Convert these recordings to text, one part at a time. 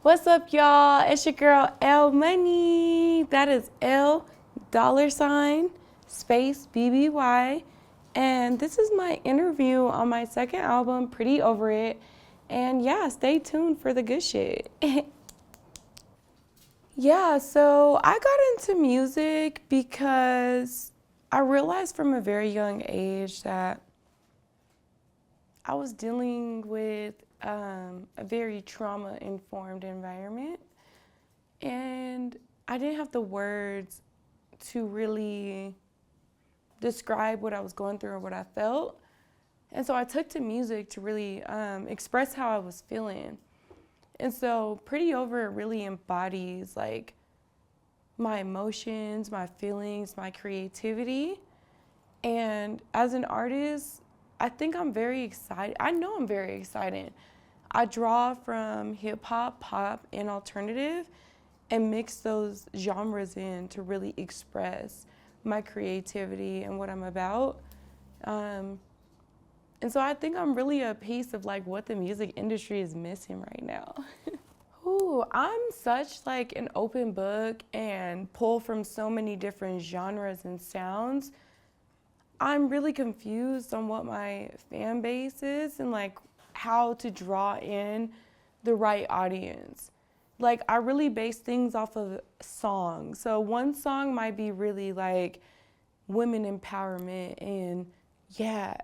What's up, y'all? It's your girl, L Money. That is L $ space BBY. And this is my interview on my second album, Pretty Over It. And yeah, stay tuned for the good shit. Yeah, so I got into music because I realized from a very young age that I was dealing with a very trauma-informed environment, and I didn't have the words to really describe what I was going through or what I felt. And so I took to music to really express how I was feeling. And so Pretty Over It really embodies like my emotions, my feelings, my creativity. And as an artist, I think I'm very excited. I know I'm very excited. I draw from hip hop, pop, and alternative and mix those genres in to really express my creativity and what I'm about. And so I think I'm really a piece of like what the music industry is missing right now. Ooh, I'm such like an open book and pull from so many different genres and sounds. I'm really confused on what my fan base is and like how to draw in the right audience. Like I really base things off of songs. So one song might be really like women empowerment and yeah,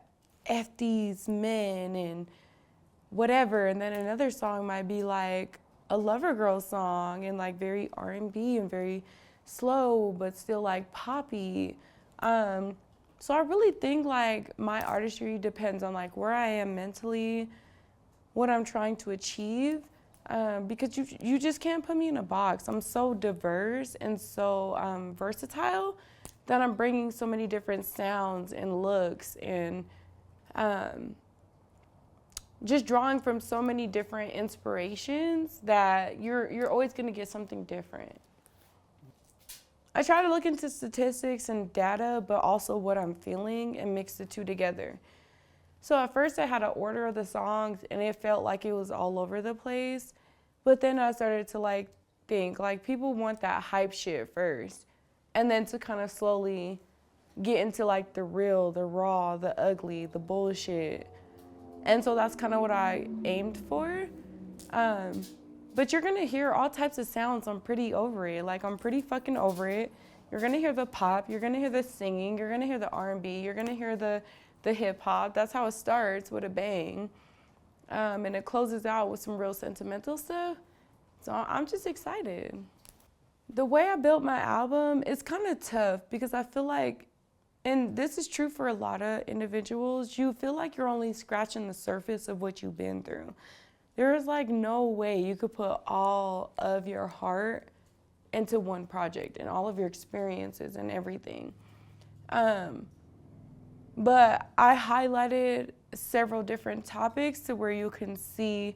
F these men and whatever. And then another song might be like a lover girl song and like very R&B and very slow but still like poppy. So I really think like my artistry depends on like where I am mentally, what I'm trying to achieve, because you just can't put me in a box. I'm so diverse and so versatile that I'm bringing so many different sounds and looks and just drawing from so many different inspirations that you're always gonna get something different. I try to look into statistics and data, but also what I'm feeling and mix the two together. So at first I had an order of the songs and it felt like it was all over the place. But then I started to like think like people want that hype shit first and then to kind of slowly get into like the real, the raw, the ugly, the bullshit. And so that's kind of what I aimed for. But you're gonna hear all types of sounds. I'm pretty over it. Like I'm pretty fucking over it. You're gonna hear the pop. You're gonna hear the singing. You're gonna hear the R&B. You're gonna hear the hip hop. That's how it starts, with a bang, and it closes out with some real sentimental stuff. So I'm just excited. The way I built my album is kind of tough because I feel like, and this is true for a lot of individuals, you feel like you're only scratching the surface of what you've been through. There is like no way you could put all of your heart into one project and all of your experiences and everything. But I highlighted several different topics to where you can see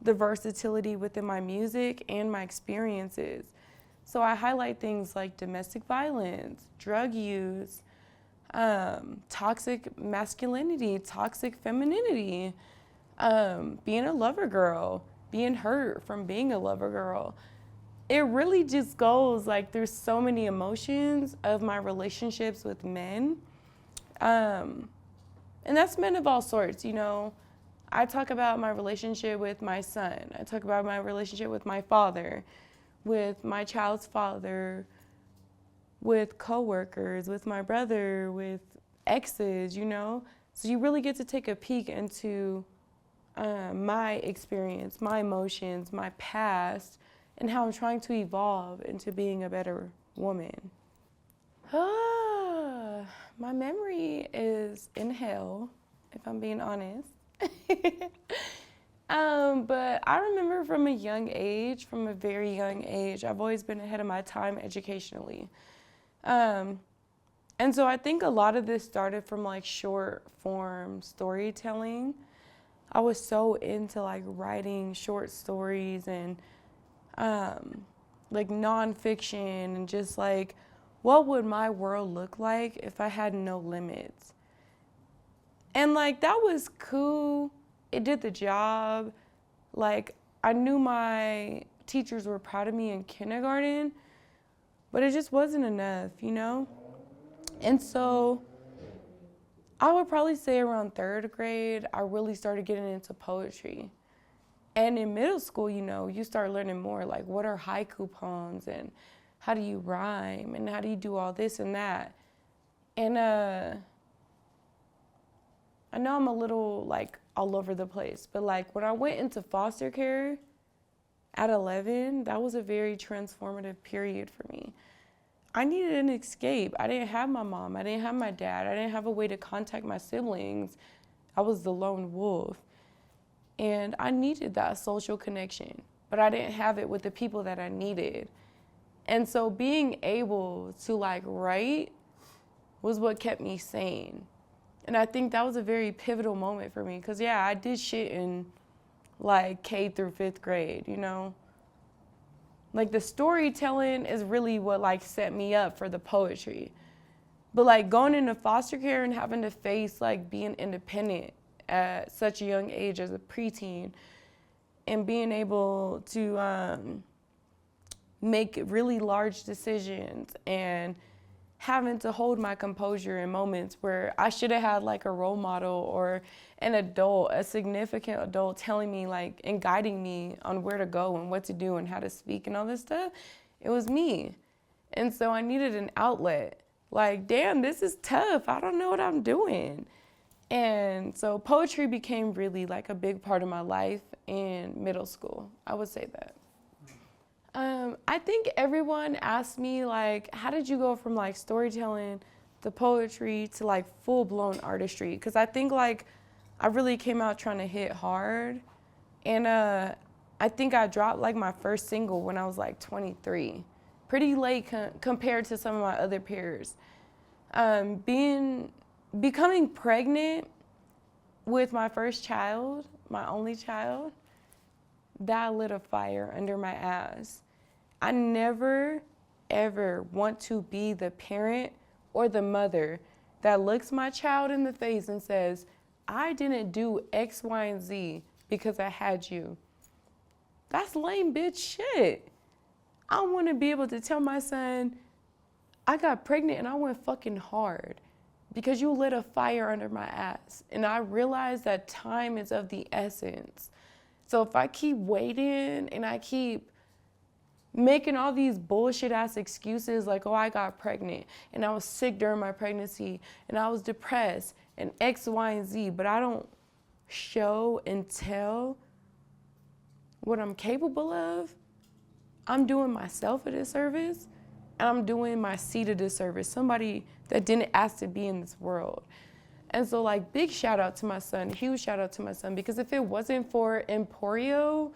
the versatility within my music and my experiences. So I highlight things like domestic violence, drug use, toxic masculinity, toxic femininity, being a lover girl, being hurt from being a lover girl. It really just goes like there's so many emotions of my relationships with men. And that's men of all sorts, you know. I talk about my relationship with my son. I talk about my relationship with my father, with my child's father, with coworkers, with my brother, with exes, you know. So you really get to take a peek into my experience, my emotions, my past, and how I'm trying to evolve into being a better woman. My memory is in hell, if I'm being honest. But I remember from a young age, from a very young age, I've always been ahead of my time educationally. And so I think a lot of this started from like short form storytelling. I was so into like writing short stories and like nonfiction and just like what would my world look like if I had no limits? And like that was cool. It did the job. Like I knew my teachers were proud of me in kindergarten, but it just wasn't enough, And so I would probably say around 3rd grade, I really started getting into poetry. And in middle school, you start learning more, like what are haiku poems and how do you rhyme and how do you do all this and that. And I know I'm a little like all over the place, but like when I went into foster care at 11, that was a very transformative period for me. I needed an escape. I didn't have my mom. I didn't have my dad. I didn't have a way to contact my siblings. I was the lone wolf. And I needed that social connection, but I didn't have it with the people that I needed. And so being able to like write was what kept me sane. And I think that was a very pivotal moment for me because, yeah, I did shit in like K through 5th grade, Like the storytelling is really what like set me up for the poetry. But like going into foster care and having to face like being independent at such a young age as a preteen and being able to make really large decisions and having to hold my composure in moments where I should have had like a role model or an adult, a significant adult telling me like and guiding me on where to go and what to do and how to speak and all this stuff. It was me. And so I needed an outlet. Like, damn, this is tough. I don't know what I'm doing. And so poetry became really like a big part of my life in middle school. I would say that. I think everyone asked me, like, how did you go from, like, storytelling to poetry to, like, full-blown artistry? Because I think, like, I really came out trying to hit hard. And I think I dropped, like, my first single when I was, like, 23. Pretty late compared to some of my other peers. Becoming pregnant with my first child, my only child, that lit a fire under my ass. I never, ever want to be the parent or the mother that looks my child in the face and says, I didn't do X, Y, and Z because I had you. That's lame bitch shit. I want to be able to tell my son, I got pregnant and I went fucking hard because you lit a fire under my ass. And I realized that time is of the essence. So if I keep waiting and I keep making all these bullshit ass excuses like, oh, I got pregnant and I was sick during my pregnancy and I was depressed and X, Y, and Z, but I don't show and tell what I'm capable of, I'm doing myself a disservice and I'm doing my seed a disservice, somebody that didn't ask to be in this world. And so like big shout out to my son, huge shout out to my son, because if it wasn't for Emporio,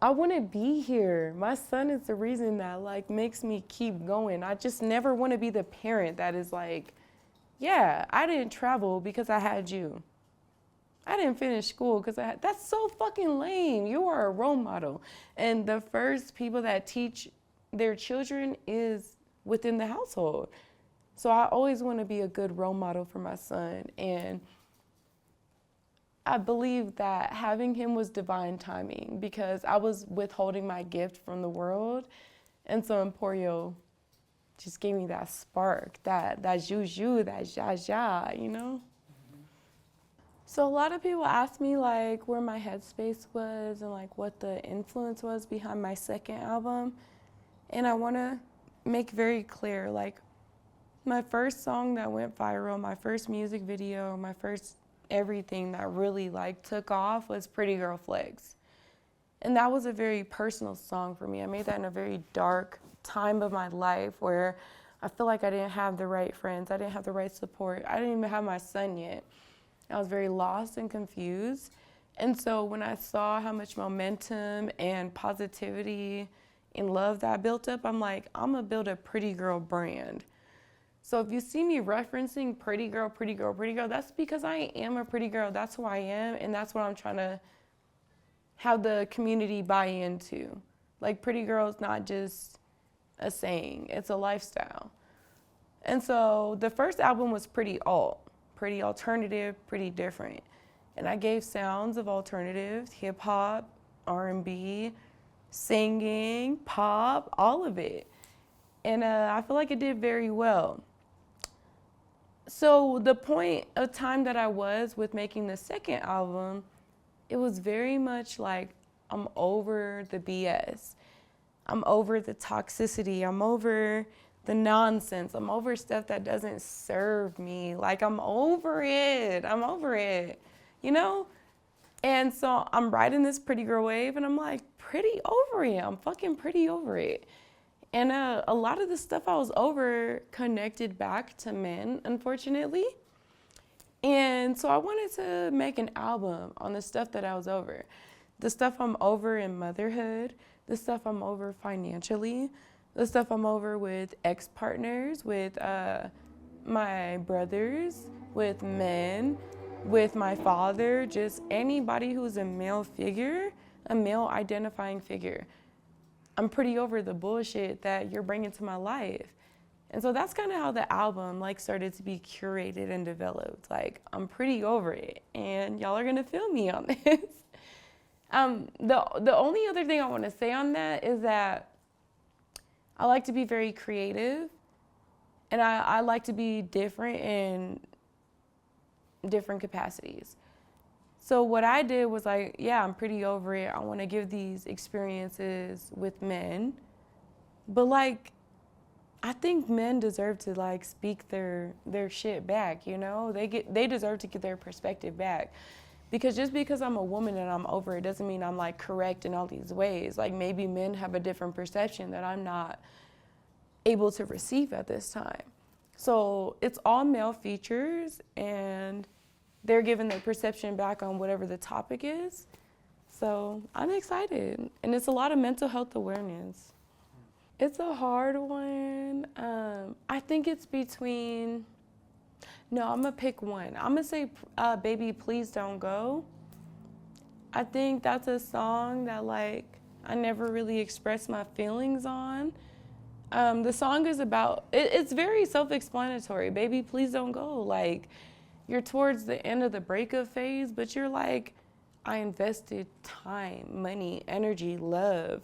I wouldn't be here. My son is the reason that like makes me keep going. I just never want to be the parent that is like, yeah, I didn't travel because I had you. I didn't finish school because that's so fucking lame. You are a role model. And the first people that teach their children is within the household. So I always want to be a good role model for my son. And I believe that having him was divine timing because I was withholding my gift from the world. And so Emporio just gave me that spark, that juju, that ja, you know? So a lot of people ask me like where my headspace was and like what the influence was behind my second album. And I want to make very clear, like my first song that went viral, my first music video, my first everything that really like took off was Pretty Girl Flex. And that was a very personal song for me. I made that in a very dark time of my life where I feel like I didn't have the right friends. I didn't have the right support. I didn't even have my son yet. I was very lost and confused. And so when I saw how much momentum and positivity and love that I built up, I'm like, I'm gonna build a pretty girl brand. So if you see me referencing pretty girl, pretty girl, pretty girl, that's because I am a pretty girl. That's who I am, and that's what I'm trying to have the community buy into. Like pretty girl is not just a saying, it's a lifestyle. And so the first album was pretty alternative, pretty different. And I gave sounds of alternative, hip hop, R&B, singing, pop, all of it. And I feel like it did very well. So the point of time that I was with making the second album, it was very much like I'm over the BS. I'm over the toxicity. I'm over the nonsense. I'm over stuff that doesn't serve me. Like, I'm over it. I'm over it, you know? And so I'm riding this pretty girl wave, and I'm like, pretty over it. I'm fucking pretty over it. And a lot of the stuff I was over connected back to men, unfortunately. And so I wanted to make an album on the stuff that I was over. The stuff I'm over in motherhood, the stuff I'm over financially, the stuff I'm over with ex-partners, with my brothers, with men, with my father, just anybody who's a male figure, a male identifying figure. I'm pretty over the bullshit that you're bringing to my life. And so that's kind of how the album like started to be curated and developed. Like, I'm pretty over it, and y'all are gonna feel me on this. The only other thing I want to say on that is that I like to be very creative, and I like to be different in different capacities. So what I did was like, yeah, I'm pretty over it. I want to give these experiences with men, but like, I think men deserve to like speak their shit back, you know? They deserve to get their perspective back. Because just because I'm a woman and I'm over it doesn't mean I'm like correct in all these ways. Like, maybe men have a different perception that I'm not able to receive at this time. So it's all male features, and they're giving their perception back on whatever the topic is. So I'm excited. And it's a lot of mental health awareness. It's a hard one. I think it's between, no, I'm gonna pick one. I'm gonna say Baby Please Don't Go. I think that's a song that like I never really expressed my feelings on. The song is about, it's very self-explanatory. Baby, please don't go. Like, you're towards the end of the breakup phase, but you're like, I invested time, money, energy, love,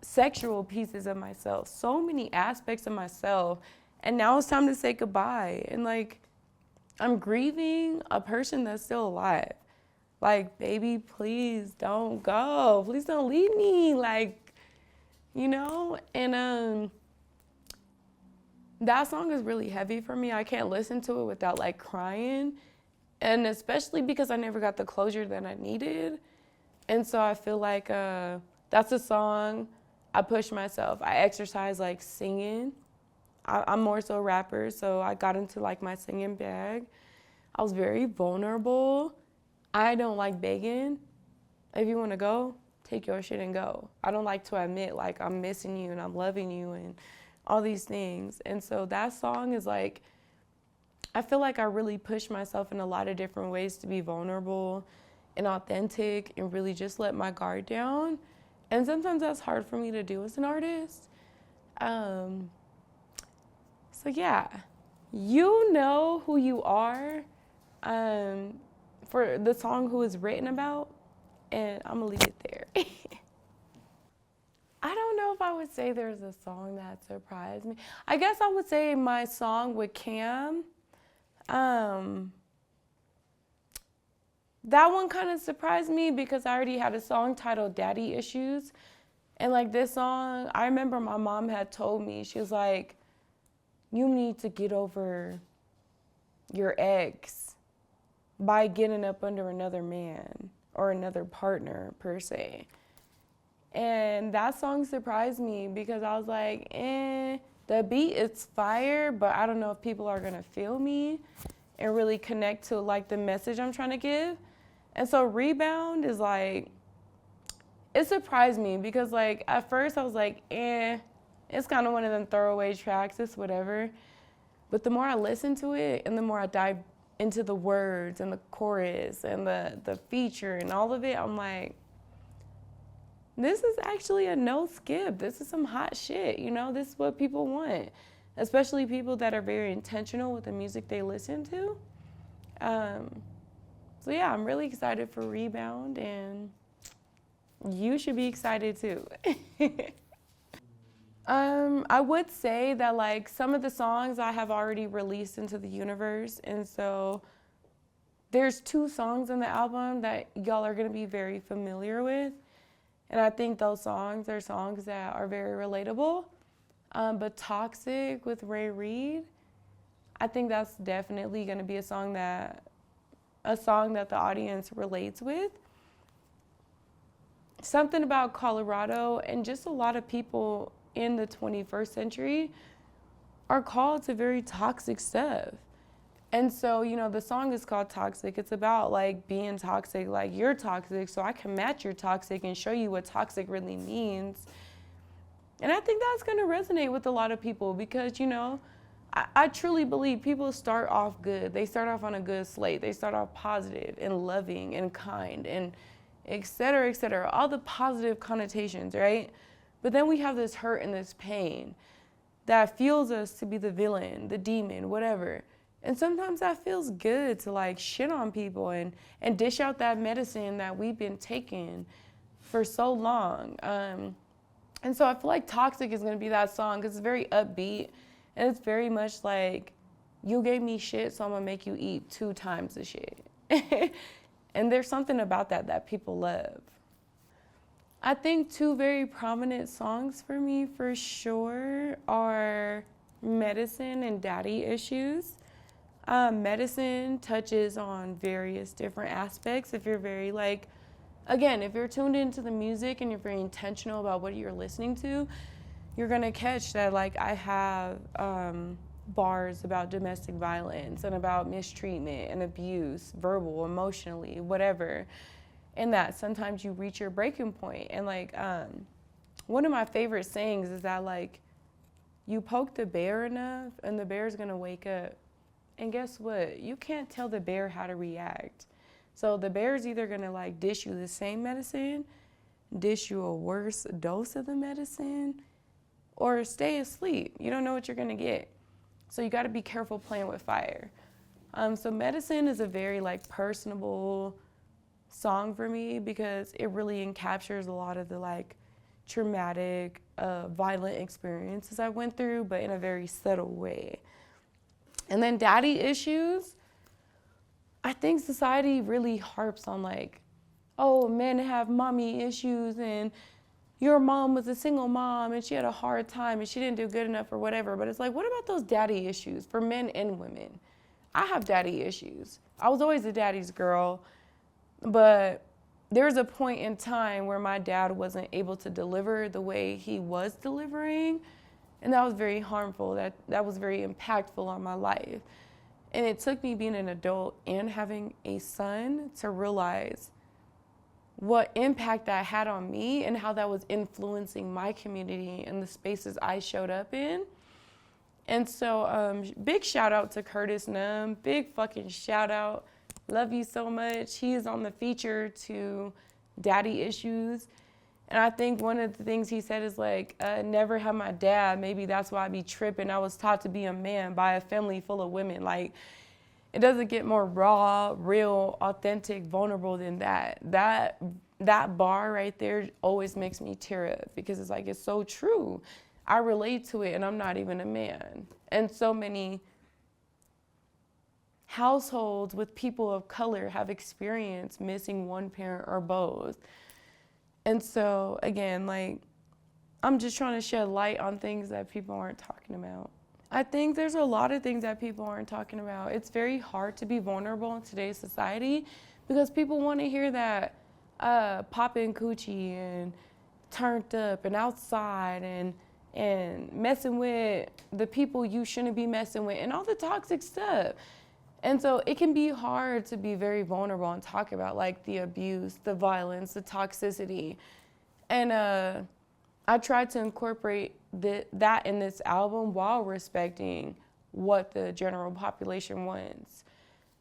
sexual pieces of myself, so many aspects of myself, and now it's time to say goodbye. And like, I'm grieving a person that's still alive. Like, baby, please don't go. Please don't leave me. Like, you know? And that song is really heavy for me. I can't listen to it without like crying. And especially because I never got the closure that I needed. And so I feel like that's a song I push myself. I exercise like singing. I'm more so a rapper, so I got into like my singing bag. I was very vulnerable. I don't like begging. If you want to go, take your shit and go. I don't like to admit like I'm missing you and I'm loving you and all these things. And so that song is like, I feel like I really push myself in a lot of different ways to be vulnerable and authentic and really just let my guard down. And sometimes that's hard for me to do as an artist. So yeah, you know who you are for the song Who Is Written About, and I'm gonna leave it there. I don't know if I would say there's a song that surprised me. I guess I would say my song with Cam. That one kind of surprised me because I already had a song titled Daddy Issues. And like this song, I remember my mom had told me, she was like, you need to get over your ex by getting up under another man or another partner per se. And that song surprised me because I was like, the beat is fire, but I don't know if people are gonna feel me and really connect to like the message I'm trying to give. And so Rebound is like, it surprised me because like at first I was like, it's kind of one of them throwaway tracks, it's whatever. But the more I listen to it and the more I dive into the words and the chorus and the feature and all of it, I'm like, this is actually a no skip. This is some hot shit, you know? This is what people want, especially people that are very intentional with the music they listen to. So yeah, I'm really excited for Rebound, and You should be excited too. I would say that like some of the songs I have already released into the universe, and so there's 2 songs on the album that y'all are gonna be very familiar with, and I think those songs are songs that are very relatable. But "Toxic" with Ray Reid, I think that's definitely gonna be a song that the audience relates with. Something about Colorado and just a lot of people in the 21st century are called to very toxic stuff. And so, the song is called Toxic. It's about like being toxic, like you're toxic, so I can match your toxic and show you what toxic really means. And I think that's gonna resonate with a lot of people because, I truly believe people start off good. They start off on a good slate. They start off positive and loving and kind and et cetera, all the positive connotations, right? But then we have this hurt and this pain that fuels us to be the villain, the demon, whatever. And sometimes that feels good to like shit on people and dish out that medicine that we've been taking for so long. And so I feel like Toxic is gonna be that song because it's very upbeat and it's very much like, you gave me shit, so I'm gonna make you eat 2 times the shit. And there's something about that people love. I think 2 very prominent songs for me for sure are Medicine and Daddy Issues. Medicine touches on various different aspects. If you're very like, again, if you're tuned into the music and you're very intentional about what you're listening to, you're gonna catch that like I have bars about domestic violence and about mistreatment and abuse, verbal, emotionally, whatever. And that sometimes you reach your breaking point. And like one of my favorite sayings is that like you poke the bear enough and the bear's gonna wake up. And guess what? You can't tell the bear how to react. So the bear's either gonna like dish you the same medicine, dish you a worse dose of the medicine, or stay asleep. You don't know what you're gonna get. So you gotta be careful playing with fire. So Medicine is a very like personable song for me because it really encaptures a lot of the like traumatic, violent experiences I went through, but in a very subtle way. And then Daddy Issues, I think society really harps on like, oh, men have mommy issues and your mom was a single mom and she had a hard time and she didn't do good enough or whatever. But it's like, what about those daddy issues for men and women? I have daddy issues. I was always a daddy's girl, but there was a point in time where my dad wasn't able to deliver the way he was delivering, and that was very harmful. That was very impactful on my life. And it took me being an adult and having a son to realize what impact that had on me and how that was influencing my community and the spaces I showed up in. And so big shout out to Curtis Nunn, big fucking shout out. Love you so much. He is on the feature to Daddy Issues. And I think one of the things he said is like, never have my dad, maybe that's why I be tripping. I was taught to be a man by a family full of women. Like, it doesn't get more raw, real, authentic, vulnerable than that. That bar right there always makes me tear up because it's like, it's so true. I relate to it and I'm not even a man. And so many households with people of color have experienced missing one parent or both. And so again, like, I'm just trying to shed light on things that people aren't talking about. I think there's a lot of things that people aren't talking about. It's very hard to be vulnerable in today's society because people want to hear that popping coochie and turned up and outside and messing with the people you shouldn't be messing with and all the toxic stuff. And so it can be hard to be very vulnerable and talk about like the abuse, the violence, the toxicity. And I tried to incorporate that in this album while respecting what the general population wants.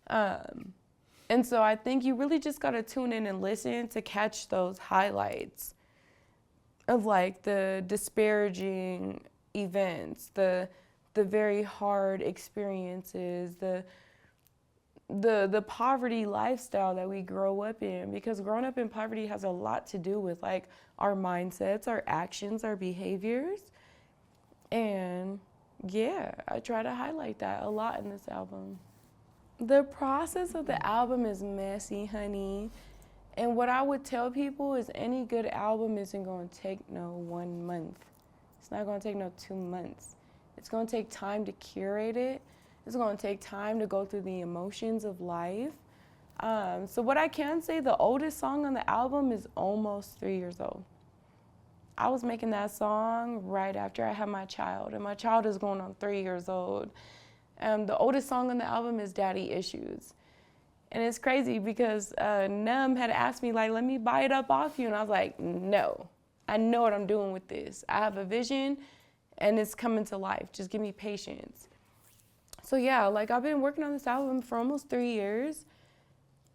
And so I think you really just gotta tune in and listen to catch those highlights of like the disparaging events, the very hard experiences, the poverty lifestyle that we grow up in, because growing up in poverty has a lot to do with like our mindsets, our actions, our behaviors. And yeah, I try to highlight that a lot in this album. The process of the album is messy, honey. And what I would tell people is any good album isn't going to take no 1 month. It's not going to take no 2 months. It's going to take time to curate it. It's going to take time to go through the emotions of life. So what I can say, the oldest song on the album is almost 3 years old. I was making that song right after I had my child, and my child is going on 3 years old. The oldest song on the album is Daddy Issues. And it's crazy because Num had asked me, like, let me buy it up off you. And I was like, no, I know what I'm doing with this. I have a vision and it's coming to life. Just give me patience. So yeah, like I've been working on this album for almost 3 years.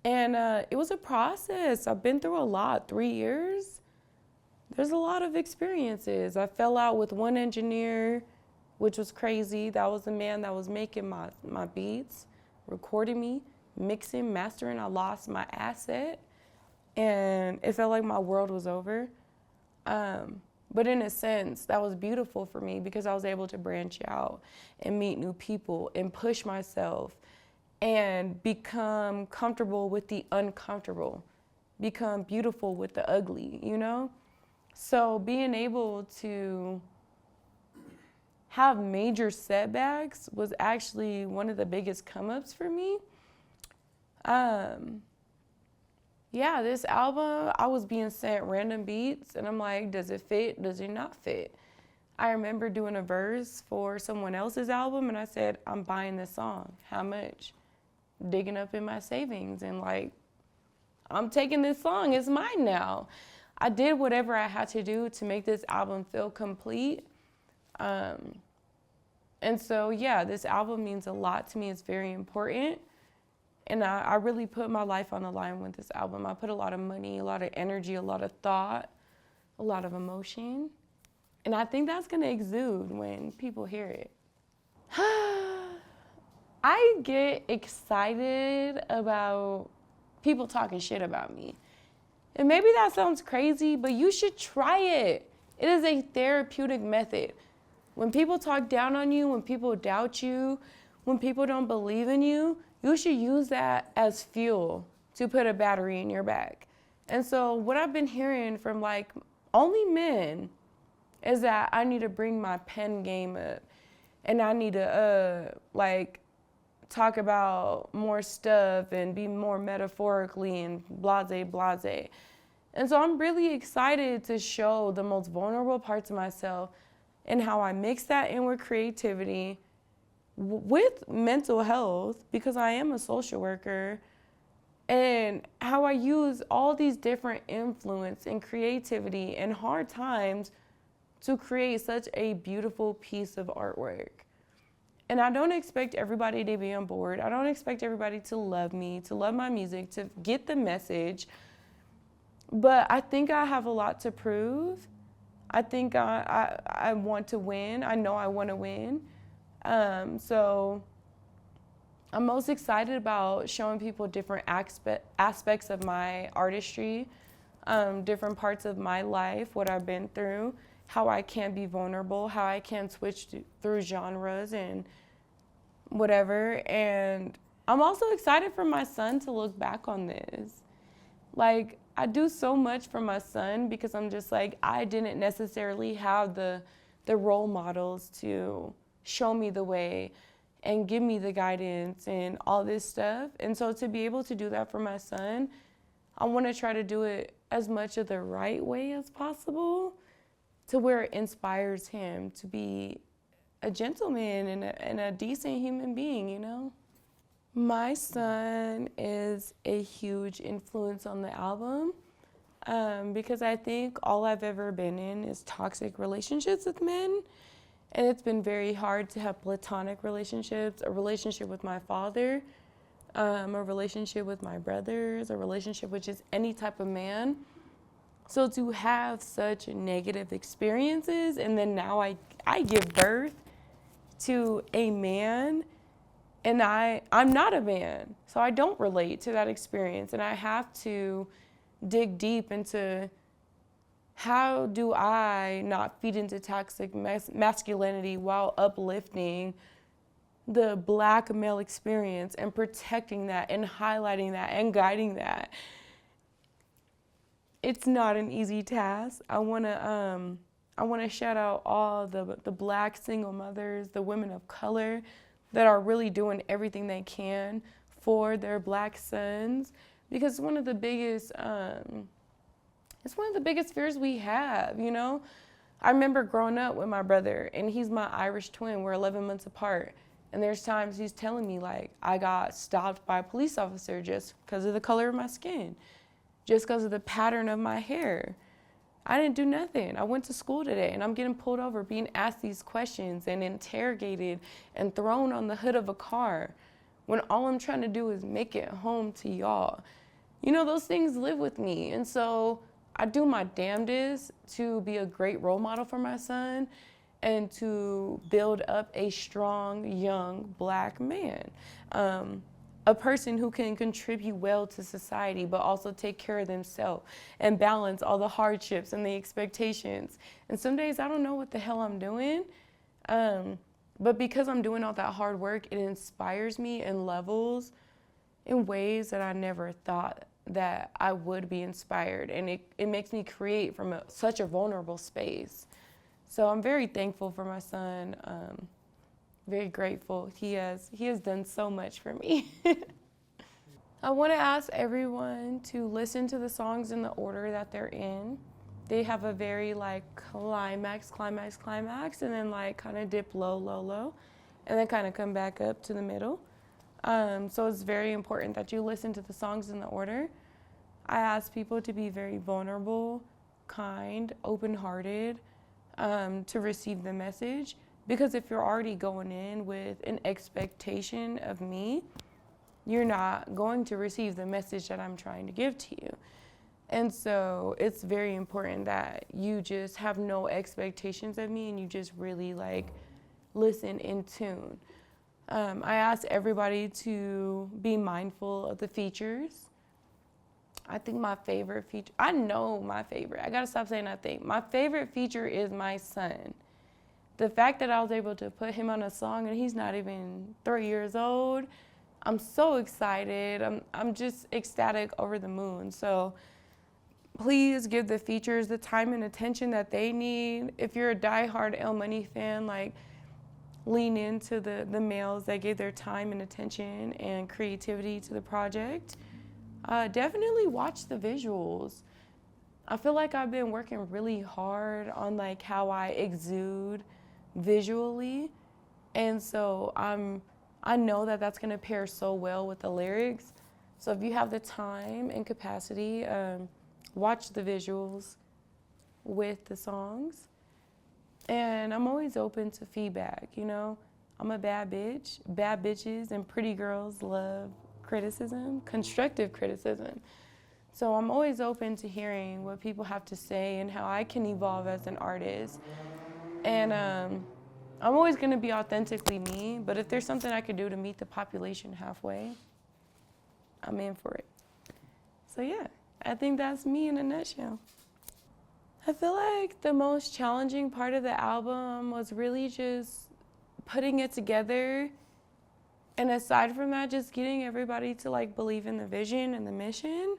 And it was a process. I've been through a lot. 3 years, there's a lot of experiences. I fell out with one engineer, which was crazy. That was the man that was making my beats, recording me, mixing, mastering. I lost my asset and it felt like my world was over. But in a sense, that was beautiful for me because I was able to branch out and meet new people and push myself and become comfortable with the uncomfortable, become beautiful with the ugly, you know? So being able to have major setbacks was actually one of the biggest come-ups for me. Yeah, this album, I was being sent random beats and I'm like, does it fit? Does it not fit? I remember doing a verse for someone else's album and I said, I'm buying this song. How much? Digging up in my savings and like, I'm taking this song, it's mine now. I did whatever I had to do to make this album feel complete. And so, yeah, this album means a lot to me. It's very important. And I really put my life on the line with this album. I put a lot of money, a lot of energy, a lot of thought, a lot of emotion. And I think that's gonna exude when people hear it. I get excited about people talking shit about me. And maybe that sounds crazy, but you should try it. It is a therapeutic method. When people talk down on you, when people doubt you, when people don't believe in you, you should use that as fuel to put a battery in your back. And so what I've been hearing from like only men is that I need to bring my pen game up and I need to like talk about more stuff and be more metaphorically and blase. And so I'm really excited to show the most vulnerable parts of myself and how I mix that in with creativity, with mental health, because I am a social worker, and how I use all these different influence and creativity and hard times to create such a beautiful piece of artwork. And I don't expect everybody to be on board. I don't expect everybody to love me, to love my music, to get the message. But I think I have a lot to prove. I think I want to win. I know I want to win. So I'm most excited about showing people different aspects of my artistry, different parts of my life, what I've been through, how I can be vulnerable, how I can switch through genres and whatever. And I'm also excited for my son to look back on this. Like, I do so much for my son because I'm just like, I didn't necessarily have the role models to show me the way and give me the guidance and all this stuff. And so to be able to do that for my son, I want to try to do it as much of the right way as possible to where it inspires him to be a gentleman and a decent human being, you know? My son is a huge influence on the album because I think all I've ever been in is toxic relationships with men. And it's been very hard to have platonic relationships, a relationship with my father, a relationship with my brothers, a relationship with just any type of man. So to have such negative experiences and then now I give birth to a man And I'm not a man, so I don't relate to that experience. And I have to dig deep into how do I not feed into toxic masculinity while uplifting the Black male experience and protecting that and highlighting that and guiding that. It's not an easy task. I wanna shout out all the Black single mothers, the women of color that are really doing everything they can for their Black sons, because it's one of the biggest fears we have, you know? I remember growing up with my brother, and he's my Irish twin. We're 11 months apart. And there's times he's telling me, like, I got stopped by a police officer just because of the color of my skin, just because of the pattern of my hair. I didn't do nothing. I went to school today, and I'm getting pulled over, being asked these questions and interrogated and thrown on the hood of a car when all I'm trying to do is make it home to y'all. You know, those things live with me. And so I do my damnedest to be a great role model for my son and to build up a strong, young Black man. A person who can contribute well to society, but also take care of themselves and balance all the hardships and the expectations. And some days I don't know what the hell I'm doing, but because I'm doing all that hard work, it inspires me in levels, in ways that I never thought that I would be inspired. And it makes me create from such a vulnerable space. So I'm very thankful for my son. Very grateful. He has done so much for me. I want to ask everyone to listen to the songs in the order that they're in. They have a very like climax, and then like kind of dip low, low, low, and then kind of come back up to the middle. So it's very important that you listen to the songs in the order. I ask people to be very vulnerable, kind, open-hearted, to receive the message. Because if you're already going in with an expectation of me, you're not going to receive the message that I'm trying to give to you. And so it's very important that you just have no expectations of me and you just really like listen in tune. I ask everybody to be mindful of the features. I think my favorite feature, I know my favorite. I gotta stop saying I think. My favorite feature is my son. The fact that I was able to put him on a song and he's not even 3 years old, I'm so excited. I'm just ecstatic, over the moon. So please give the features the time and attention that they need. If you're a diehard El Money fan, like lean into the males that gave their time and attention and creativity to the project. Definitely watch the visuals. I feel like I've been working really hard on like how I exude visually, and so I know that that's gonna pair so well with the lyrics. So if you have the time and capacity, watch the visuals with the songs. And I'm always open to feedback, you know. I'm a bad bitch. Bad bitches and pretty girls love criticism, constructive criticism. So I'm always open to hearing what people have to say and how I can evolve as an artist. And I'm always gonna be authentically me, but if there's something I could do to meet the population halfway, I'm in for it. So yeah, I think that's me in a nutshell. I feel like the most challenging part of the album was really just putting it together. And aside from that, just getting everybody to like believe in the vision and the mission.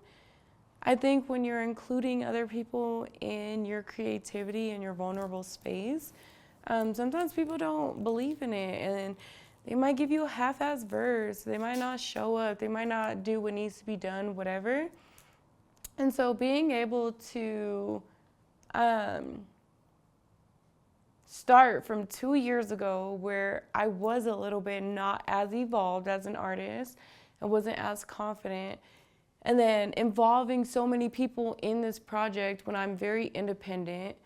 I think when you're including other people in your creativity and your vulnerable space, sometimes people don't believe in it, and they might give you a half-ass verse. They might not show up. They might not do what needs to be done, whatever. And so being able to start from 2 years ago where I was a little bit not as evolved as an artist and wasn't as confident, and then involving so many people in this project when I'm very independent,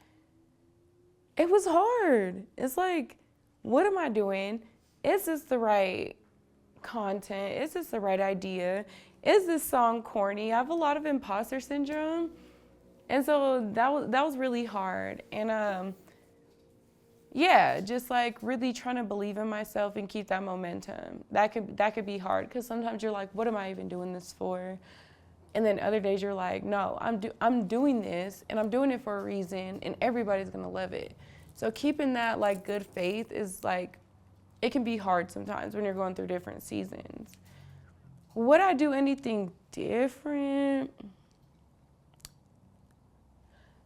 it was hard. It's like, what am I doing? Is this the right content? Is this the right idea? Is this song corny? I have a lot of imposter syndrome. And so that was really hard. And yeah, just like really trying to believe in myself and keep that momentum. That could be hard because sometimes you're like, what am I even doing this for? And then other days you're like, no, I'm doing this and I'm doing it for a reason and everybody's gonna love it. So keeping that like good faith is like, it can be hard sometimes when you're going through different seasons. Would I do anything different?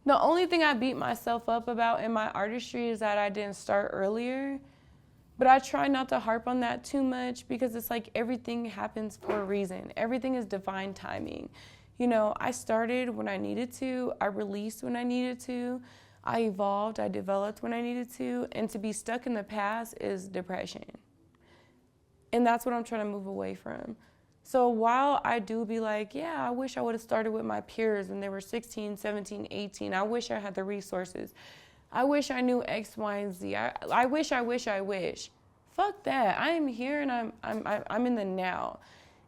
The only thing I beat myself up about in my artistry is that I didn't start earlier. But I try not to harp on that too much because it's like everything happens for a reason. Everything is divine timing. You know, I started when I needed to. I released when I needed to. I evolved. I developed when I needed to. And to be stuck in the past is depression. And that's what I'm trying to move away from. So while I do be like, yeah, I wish I would have started with my peers when they were 16, 17, 18. I wish I had the resources. I wish I knew X, Y, and Z. I wish. Fuck that. I am here and I'm in the now.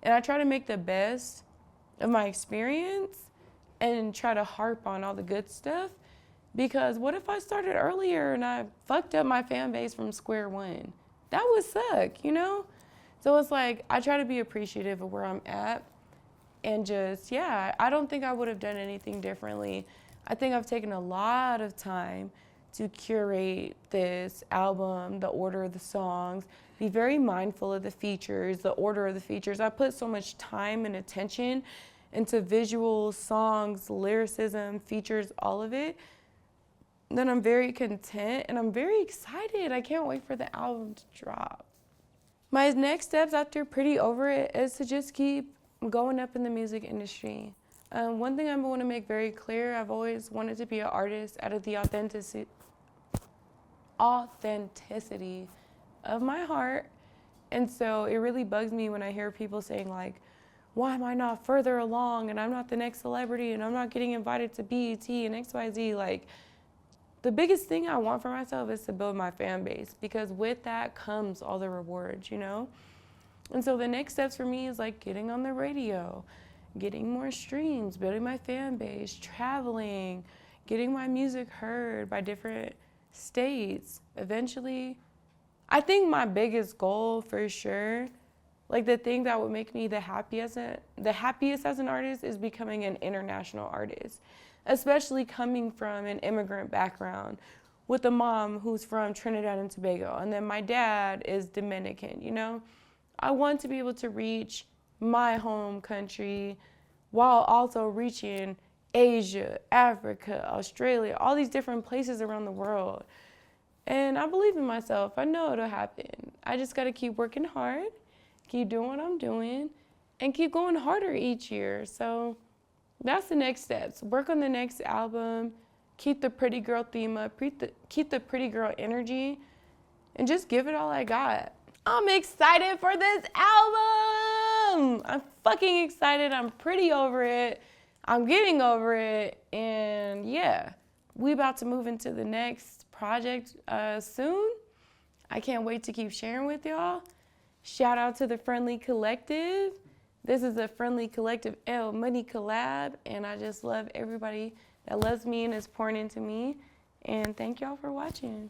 And I try to make the best of my experience and try to harp on all the good stuff. Because what if I started earlier and I fucked up my fan base from square one? That would suck, you know? So it's like, I try to be appreciative of where I'm at and just, yeah, I don't think I would have done anything differently. I think I've taken a lot of time to curate this album, the order of the songs, be very mindful of the features, the order of the features. I put so much time and attention into visuals, songs, lyricism, features, all of it. Then I'm very content and I'm very excited. I can't wait for the album to drop. My next steps after Pretty Over It is to just keep going up in the music industry. One thing I want to make very clear, I've always wanted to be an artist out of the authenticity of my heart. And so it really bugs me when I hear people saying like, why am I not further along and I'm not the next celebrity and I'm not getting invited to BET and XYZ. Like, the biggest thing I want for myself is to build my fan base because with that comes all the rewards, you know? And so the next steps for me is like getting on the radio, getting more streams, building my fan base, traveling, getting my music heard by different states. Eventually, I think my biggest goal for sure, like the thing that would make me the happiest as an artist is becoming an international artist, especially coming from an immigrant background with a mom who's from Trinidad and Tobago, and then my dad is Dominican, you know? I want to be able to reach my home country while also reaching Asia, Africa, Australia, all these different places around the world. And I believe in myself. I know it'll happen. I just got to keep working hard, keep doing what I'm doing, and keep going harder each year. So that's the next steps. Work on the next album, keep the pretty girl theme up, keep the pretty girl energy, and just give it all I got. I'm excited for this album. I'm fucking excited. I'm pretty over it. I'm getting over it. And yeah, we about to move into the next project soon. I can't wait to keep sharing with y'all. Shout out to the Friendly Collective. This is a Friendly Collective L Money collab, and I just love everybody that loves me and is pouring into me. And thank y'all for watching.